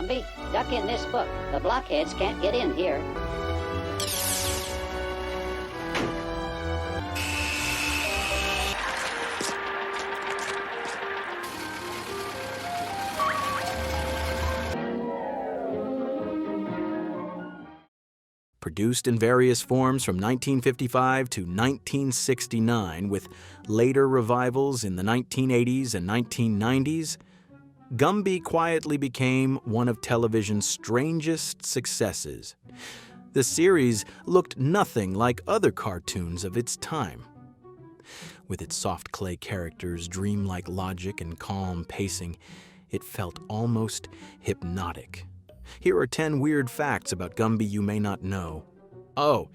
Gumby. Duck in this book. The blockheads can't get in here. Produced in various forms from 1955 to 1969, with later revivals in the 1980s and 1990s, Gumby quietly became one of television's strangest successes. The series looked nothing like other cartoons of its time. With its soft clay characters, dreamlike logic, and calm pacing, it felt almost hypnotic. Here are 10 weird facts about Gumby you may not know. Oh,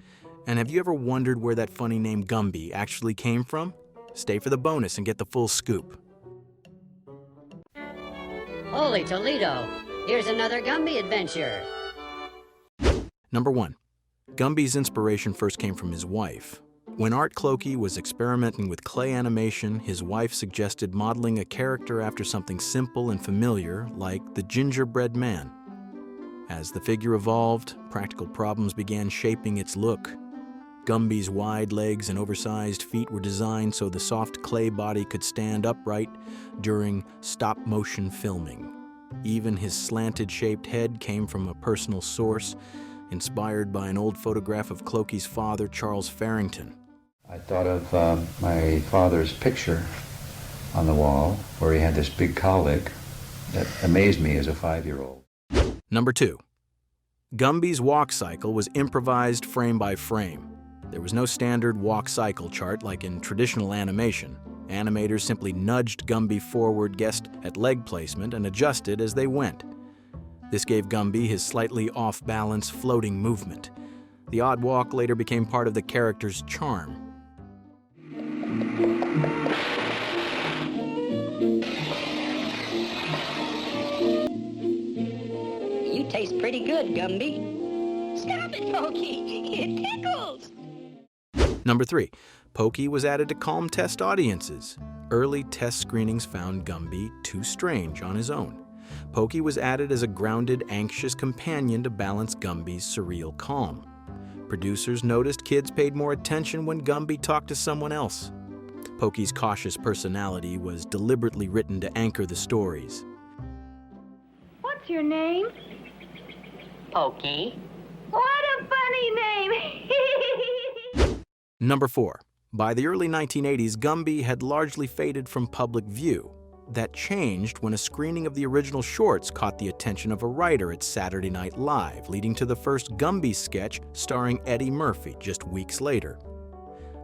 and have you ever wondered where that funny name Gumby actually came from? Stay for the bonus and get the full scoop. Holy Toledo! Here's another Gumby adventure. Number 1. Gumby's inspiration first came from his wife. When Art Clokey was experimenting with clay animation, his wife suggested modeling a character after something simple and familiar, like the gingerbread man. As the figure evolved, practical problems began shaping its look. Gumby's wide legs and oversized feet were designed so the soft clay body could stand upright during stop-motion filming. Even his slanted-shaped head came from a personal source, inspired by an old photograph of Clokey's father, Charles Farrington. I thought of my father's picture on the wall, where he had this big cowlick that amazed me as a 5-year-old. Number 2. Gumby's walk cycle was improvised frame by frame. There was no standard walk cycle chart like in traditional animation. Animators simply nudged Gumby forward, guessed at leg placement, and adjusted as they went. This gave Gumby his slightly off-balance floating movement. The odd walk later became part of the character's charm. You taste pretty good, Gumby. Stop it, Pokey. It tickles. Number 3. Pokey was added to calm test audiences. Early test screenings found Gumby too strange on his own. Pokey was added as a grounded, anxious companion to balance Gumby's surreal calm. Producers noticed kids paid more attention when Gumby talked to someone else. Pokey's cautious personality was deliberately written to anchor the stories. What's your name? Pokey. What a funny name! Number 4. By the early 1980s, Gumby had largely faded from public view. That changed when a screening of the original shorts caught the attention of a writer at Saturday Night Live, leading to the first Gumby sketch starring Eddie Murphy just weeks later.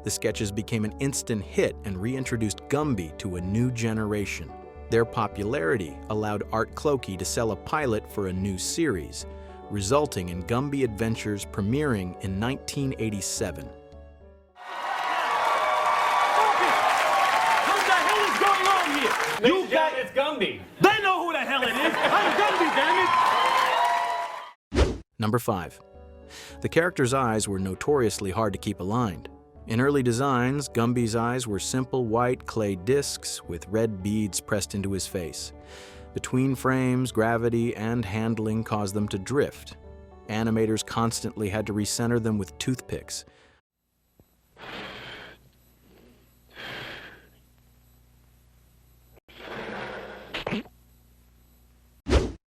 The sketches became an instant hit and reintroduced Gumby to a new generation. Their popularity allowed Art Clokey to sell a pilot for a new series, resulting in Gumby Adventures premiering in 1987. You got it's Gumby. They know who the hell it is. I'm Gumby, damn it. Number 5. The character's eyes were notoriously hard to keep aligned. In early designs, Gumby's eyes were simple white clay discs with red beads pressed into his face. Between frames, gravity and handling caused them to drift. Animators constantly had to recenter them with toothpicks.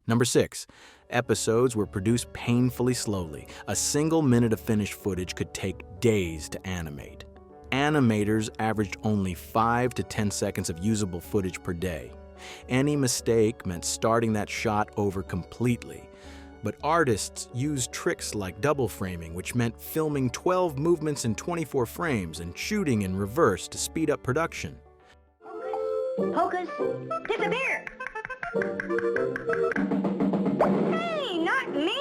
Number 6. Episodes were produced painfully slowly. A single minute of finished footage could take days to animate. Animators averaged only 5 to 10 seconds of usable footage per day. Any mistake meant starting that shot over completely. But artists used tricks like double framing, which meant filming 12 movements in 24 frames and shooting in reverse to speed up production. Hocus, disappear! Hey, not me!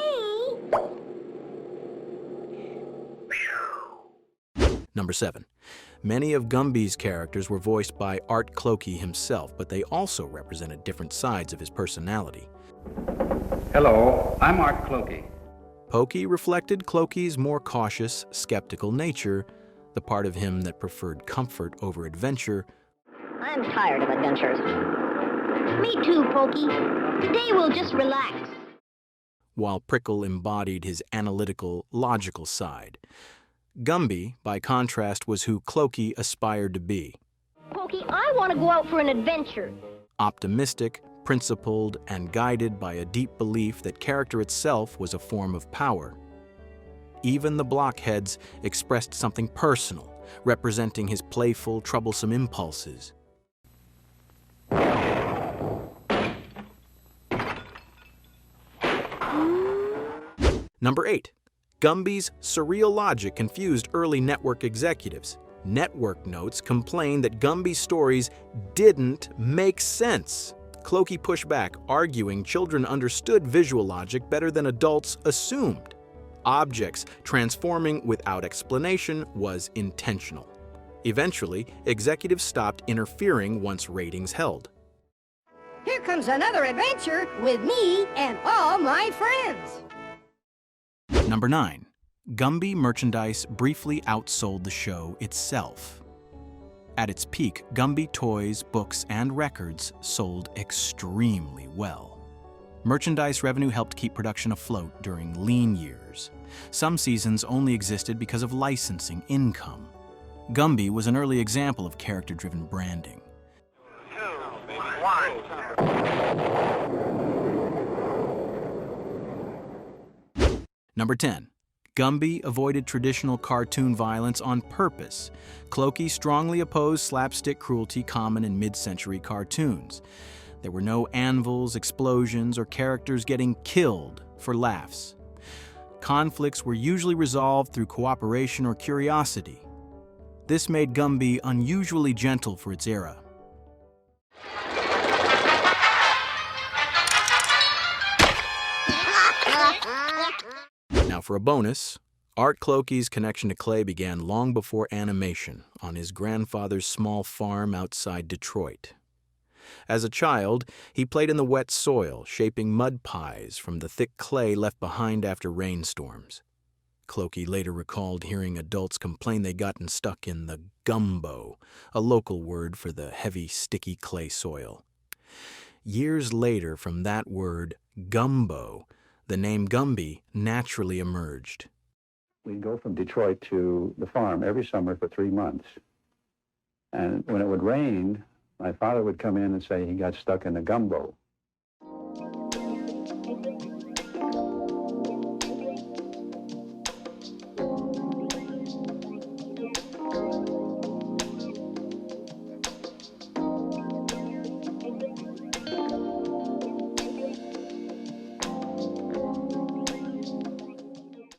Number 7. Many of Gumby's characters were voiced by Art Clokey himself, but they also represented different sides of his personality. Hello, I'm Art Clokey. Pokey reflected Clokey's more cautious, skeptical nature, the part of him that preferred comfort over adventure. I'm tired of adventures. Me too, Pokey. Today we'll just relax. while Prickle embodied his analytical, logical side. Gumby, by contrast, was who Clokey aspired to be. Pokey, I want to go out for an adventure. Optimistic, principled, and guided by a deep belief that character itself was a form of power. Even the blockheads expressed something personal, representing his playful, troublesome impulses. Number 8. Gumby's surreal logic confused early network executives. Network notes complained that Gumby's stories didn't make sense. Clokey pushed back, arguing children understood visual logic better than adults assumed. Objects transforming without explanation was intentional. Eventually, executives stopped interfering once ratings held. Here comes another adventure with me and all my friends. Number 9. Gumby merchandise briefly outsold the show itself. At its peak, Gumby toys, books, and records sold extremely well. Merchandise revenue helped keep production afloat during lean years. Some seasons only existed because of licensing income. Gumby was an early example of character-driven branding. Number 10. Gumby avoided traditional cartoon violence on purpose. Clokey strongly opposed slapstick cruelty common in mid-century cartoons. There were no anvils, explosions, or characters getting killed for laughs. Conflicts were usually resolved through cooperation or curiosity. This made Gumby unusually gentle for its era. Now for a bonus, Art Clokey's connection to clay began long before animation, on his grandfather's small farm outside Detroit. As a child, he played in the wet soil, shaping mud pies from the thick clay left behind after rainstorms. Clokey later recalled hearing adults complain they'd gotten stuck in the gumbo, a local word for the heavy, sticky clay soil. Years later, from that word, gumbo, the name Gumby naturally emerged. We'd go from Detroit to the farm every summer for 3 months. And when it would rain, my father would come in and say he got stuck in the gumbo.